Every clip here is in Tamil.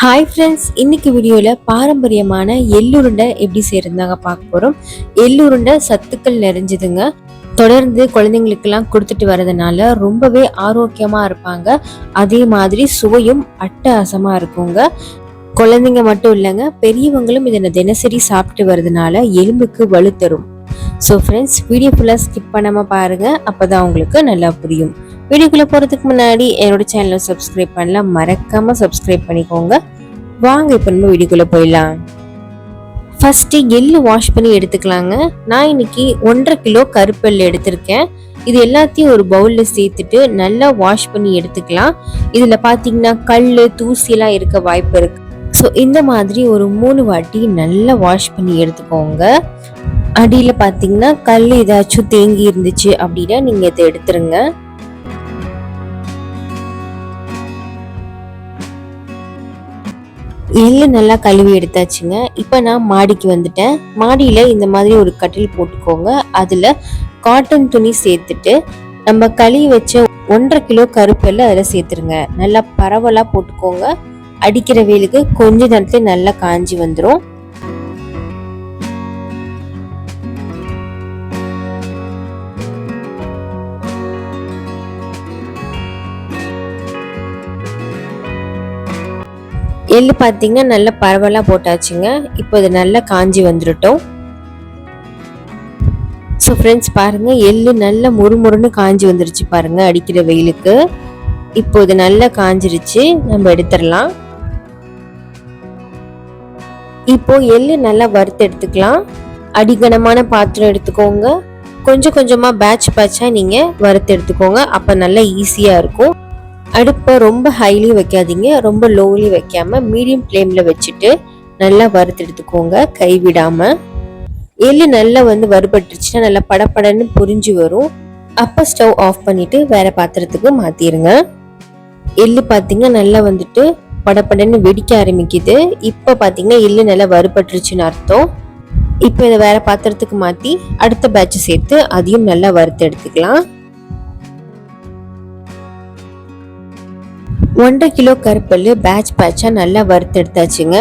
ஹாய் ஃப்ரெண்ட்ஸ், இன்னைக்கு வீடியோவில் பாரம்பரியமான எள்ளுருண்டை எப்படி செய்யறதுனாங்க பார்க்க போகிறோம். எள்ளுருண்டை சத்துக்கள் நிறைஞ்சதுங்க. தொடர்ந்து குழந்தைங்களுக்கெல்லாம் கொடுத்துட்டு வரதுனால ரொம்பவே ஆரோக்கியமாக இருப்பாங்க. அதே மாதிரி சுவையும் அட்டகாசமாக இருக்குங்க. குழந்தைங்க மட்டும் இல்லைங்க, பெரியவங்களும் இதை தினசரி சாப்பிட்டு வரதுனால எலும்புக்கு வலு தரும். ஸோ ஃப்ரெண்ட்ஸ், வீடியோ ஃபுல்லாக ஸ்கிப் பண்ணாமல் பாருங்கள், அப்போ தான் உங்களுக்கு நல்லா புரியும். வீடியோக்குள்ளே போகிறதுக்கு முன்னாடி என்னோட சேனலை சப்ஸ்கிரைப் பண்ணலாம், மறக்காமல் சப்ஸ்கிரைப் பண்ணிக்கோங்க. வாங்க இப்போ நம்ம வீடியோக்குள்ளே போயிடலாம். ஃபஸ்ட்டு எள்ளு வாஷ் பண்ணி எடுத்துக்கலாங்க. நான் இன்னைக்கு 1.5 கிலோ கருப்பெள்ளு எடுத்திருக்கேன். இது எல்லாத்தையும் ஒரு பவுலில் சேர்த்துட்டு நல்லா வாஷ் பண்ணி எடுத்துக்கலாம். இதில் பார்த்தீங்கன்னா கல் தூசியெல்லாம் இருக்க வாய்ப்பு இருக்கு. ஸோ இந்த மாதிரி ஒரு 3 வாட்டி நல்லா வாஷ் பண்ணி எடுத்துக்கோங்க. அடியில் பார்த்தீங்கன்னா கல் ஏதாச்சும் தேங்கி இருந்துச்சு அப்படின்னா நீங்கள் இதை எடுத்துருங்க. எள்ளு நல்லா கழுவி எடுத்தாச்சுங்க. இப்போ நான் மாடிக்கு வந்துட்டேன். மாடியில் இந்த மாதிரி ஒரு கட்டில் போட்டுக்கோங்க. அதில் காட்டன் துணி சேர்த்துட்டு நம்ம கழுவி வச்ச 1.5 கிலோ கருப்பெல்லாம் அதில் சேர்த்துருங்க. நல்லா பரவலாக போட்டுக்கோங்க. அடிக்கிற வெயிலுக்கு கொஞ்ச நேரத்துல நல்லா காஞ்சி வந்துடும். எள்ளு பார்த்தீங்கன்னா நல்லா பரவலாக போட்டாச்சுங்க. இப்போ இது நல்லா காஞ்சி வந்துடட்டும். ஸோ ஃப்ரெண்ட்ஸ் பாருங்கள், எள்ளு நல்லா முறுமுறுன்னு காஞ்சி வந்துருச்சு பாருங்கள் அடிக்கிற வெயிலுக்கு. இப்போ இது நல்லா காஞ்சிருச்சு, நம்ம எடுத்துடலாம். இப்போ எள்ளு நல்லா வறுத்து எடுத்துக்கலாம். அடிகனமான பாத்திரம் எடுத்துக்கோங்க. கொஞ்சம் கொஞ்சமாக பேட்சாக நீங்கள் வறுத்து எடுத்துக்கோங்க. அப்போ நல்லா ஈஸியாக இருக்கும். அடுப்பை ரொம்ப ஹைலியும் வைக்காதீங்க, ரொம்ப லோவிலையும் வைக்காம மீடியம் ஃப்ளேமில் வச்சுட்டு நல்லா வறுத்து எடுத்துக்கோங்க, கைவிடாமல். எள்ளு நல்லா வறுபட்டுருச்சுன்னா நல்லா படப்படன்னு பொரிஞ்சு வரும். அப்போ ஸ்டவ் ஆஃப் பண்ணிட்டு வேற பாத்திரத்துக்கு மாற்றிடுங்க. எள்ளு பார்த்தீங்கன்னா நல்லா படப்படன்னு வெடிக்க ஆரம்பிக்குது. இப்போ பார்த்தீங்கன்னா எள்ளு நல்லா வறுபட்டுருச்சுன்னு அர்த்தம். இப்போ இதை வேற பாத்திரத்துக்கு மாற்றி அடுத்த பேட்சை சேர்த்து அதையும் நல்லா வறுத்து எடுத்துக்கலாம். 1.5 கிலோ கருப்பெள்ளு பேட்சா நல்லா வறுத்து எடுத்தாச்சுங்க.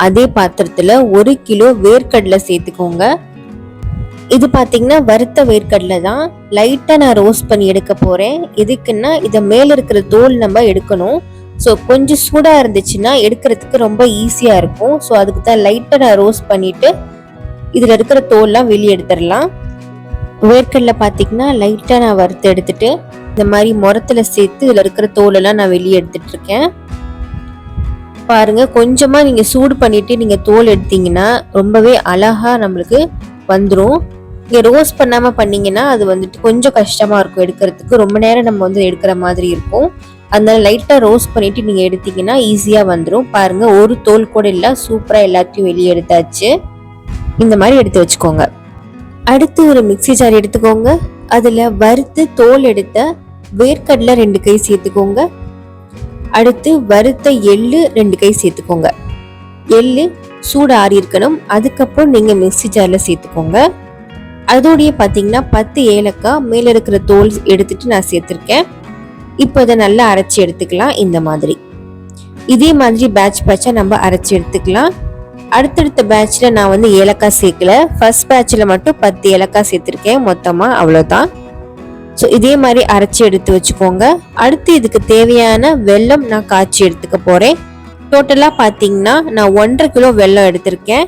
அதே பாத்திரத்துல 1 கிலோ வேர்க்கடலை சேர்த்துக்கோங்க. இது பாத்தீங்கன்னா வறுத்த வேர்க்கடலை தான். லைட்டா நான் ரோஸ்ட் பண்ணி எடுக்க போறேன். எதுக்குன்னா இதை மேல இருக்கிற தோல் நம்ம எடுக்கணும். ஸோ கொஞ்சம் சூடா இருந்துச்சுன்னா எடுக்கிறதுக்கு ரொம்ப ஈஸியா இருக்கும். ஸோ அதுக்கு தான் லைட்டா நான் ரோஸ்ட் பண்ணிட்டு இதுல இருக்கிற தோல்லாம் வெளியே எடுத்துடலாம். வேர்க்கடலை பார்த்தீங்கன்னா லைட்டாக நான் வறுத்து எடுத்துட்டு இந்த மாதிரி முரத்துல சேர்த்து இதில் இருக்கிற தோலெல்லாம் நான் வெளியே எடுத்துட்டு இருக்கேன். பாருங்க, கொஞ்சமாக நீங்கள் சூடு பண்ணிட்டு நீங்கள் தோல் எடுத்தீங்கன்னா ரொம்பவே அழகா நம்மளுக்கு வந்துடும். நீங்கள் ரோஸ்ட் பண்ணாமல் பண்ணீங்கன்னா அது கொஞ்சம் கஷ்டமாக இருக்கும் எடுக்கிறதுக்கு. ரொம்ப நேரம் நம்ம எடுக்கிற மாதிரி இருக்கும். அதனால லைட்டாக ரோஸ்ட் பண்ணிட்டு நீங்கள் எடுத்தீங்கன்னா ஈஸியாக வந்துடும். பாருங்க, ஒரு தோல் கூட இல்லை, சூப்பராக எல்லாத்தையும் வெளியே எடுத்தாச்சு. இந்த மாதிரி எடுத்து வச்சுக்கோங்க. அடுத்து ஒரு மிக்ஸி ஜார் எடுத்துக்கோங்க. அதில் வறுத்து தோல் எடுத்த வேர்க்கடலை 2 கை சேர்த்துக்கோங்க. அடுத்து வறுத்த எள்ளு 2 கை சேர்த்துக்கோங்க. எள்ளு சூடு ஆறி இருக்கணும். அதுக்கப்புறம் நீங்கள் மிக்ஸி ஜாரில் சேர்த்துக்கோங்க. அதோடைய பார்த்தீங்கன்னா 10 ஏலக்காய் மேலே இருக்கிற தோல் எடுத்துட்டு நான் சேர்த்துருக்கேன். இப்போ இதை நல்லா அரைச்சி எடுத்துக்கலாம். இந்த மாதிரி இதே மாதிரி பேட்சா நம்ம அரைச்சி எடுத்துக்கலாம். அடுத்தடுத்த பேட்ச்ல நான் ஏலக்காய் சேர்க்கல. ஃபர்ஸ்ட் பேட்ச்ல மட்டும் 10 ஏலக்காய் சேர்த்திருக்கேன் மொத்தமா, அவ்வளவுதான். ஸோ இதே மாதிரி அரைச்சி எடுத்து வச்சுக்கோங்க. அடுத்து இதுக்கு தேவையான வெல்லம் நான் காய்ச்சி எடுத்துக்க போறேன். டோட்டலா பாத்தீங்கன்னா நான் 1.5 கிலோ வெல்லம் எடுத்திருக்கேன்.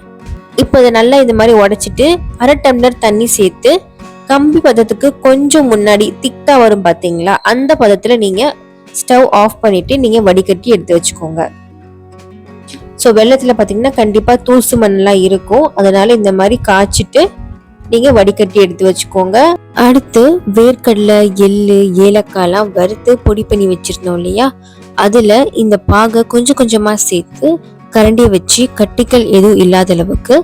இப்போ இதை நல்லா இந்த மாதிரி உடைச்சிட்டு 1/2 டம்ளர் தண்ணி சேர்த்து கம்பி பதத்துக்கு கொஞ்சம் முன்னாடி திக்கா வரும் பாத்தீங்களா, அந்த பதத்துல நீங்க ஸ்டவ் ஆஃப் பண்ணிட்டு நீங்க வடிகட்டி எடுத்து வச்சுக்கோங்க. ஸோ வெள்ளத்தில் பார்த்தீங்கன்னா கண்டிப்பாக தூசு மண்ணெலாம் இருக்கும். அதனால இந்த மாதிரி காய்ச்சிட்டு நீங்கள் வடிகட்டி எடுத்து வச்சுக்கோங்க. அடுத்து வேர்க்கடலை எள்ளு ஏலக்காய்லாம் வறுத்து பொடி பண்ணி வச்சிருந்தோம் இல்லையா, அதில் இந்த பாகை கொஞ்சம் கொஞ்சமாக சேர்த்து கரண்டியை வச்சு கட்டிகள் எதுவும் இல்லாத அளவுக்கு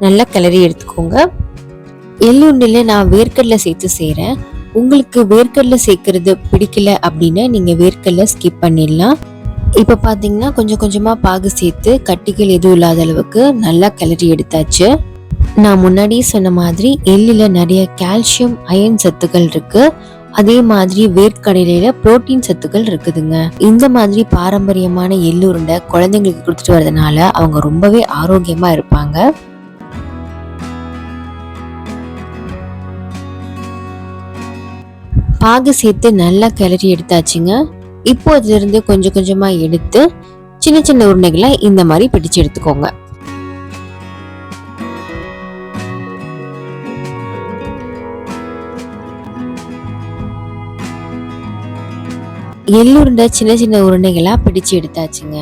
நல்லா கிளறி எடுத்துக்கோங்க. எள்ளுண்டில் நான் வேர்க்கடலை சேர்த்து செய்கிறேன். உங்களுக்கு வேர்க்கடலை சேர்க்கறது பிடிக்கல அப்படின்னா நீங்கள் வேர்க்கடலை ஸ்கிப் பண்ணிடலாம். இப்போ பார்த்தீங்கன்னா கொஞ்சம் கொஞ்சமாக பாகு சேர்த்து கட்டிகள் எதுவும் இல்லாத அளவுக்கு நல்லா கிளறி எடுத்தாச்சு. நான் முன்னாடியே சொன்ன மாதிரி எள்ளில் நிறைய கால்சியம் அயன் சத்துக்கள் இருக்கு. அதே மாதிரி வேர்க்கடலையில புரோட்டீன் சத்துக்கள் இருக்குதுங்க. இந்த மாதிரி பாரம்பரியமான எள்ளு உருண்டை குழந்தைங்களுக்கு கொடுத்துட்டு வரதுனால அவங்க ரொம்பவே ஆரோக்கியமா இருப்பாங்க. பாகு சேர்த்து நல்லா கிளறி எடுத்தாச்சுங்க. இப்போ அதுல இருந்து கொஞ்சம் கொஞ்சமா எடுத்து சின்ன சின்ன உருண்டைகளை இந்த மாதிரி பிடிச்சு எடுத்துக்கோங்க. எள்ளுருண்டை சின்ன சின்ன உருண்டைகளா பிடிச்சு எடுத்தாச்சுங்க.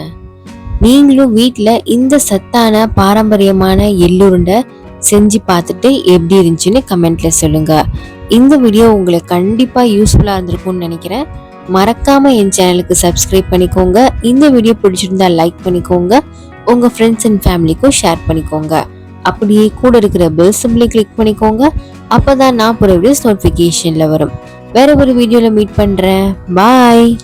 நீங்களும் வீட்டுல இந்த சத்தான பாரம்பரியமான எள்ளுருண்டை செஞ்சு பார்த்துட்டு எப்படி இருந்துச்சுன்னு கமெண்ட்ல சொல்லுங்க. இந்த வீடியோ உங்களுக்கு கண்டிப்பா யூஸ்ஃபுல்லா இருந்திருக்கும்னு நினைக்கிறேன். மறக்காம என் சேனலுக்கு சப்ஸ்கிரைப் பண்ணிக்கோங்க. இந்த வீடியோ பிடிச்சிருந்தா லைக் பண்ணிக்கோங்க. உங்க ஃப்ரெண்ட்ஸ் அண்ட் ஃபேமிலிக்கும் ஷேர் பண்ணிக்கோங்க. அப்படியே கூட இருக்கிற பெல் சிம்பிளை கிளிக் பண்ணிக்கோங்க. அப்பதான் நான் போற வீடியோஸ் நோட்டிபிகேஷன்ல வரும். வேற ஒரு வீடியோல மீட் பண்றேன். பாய்.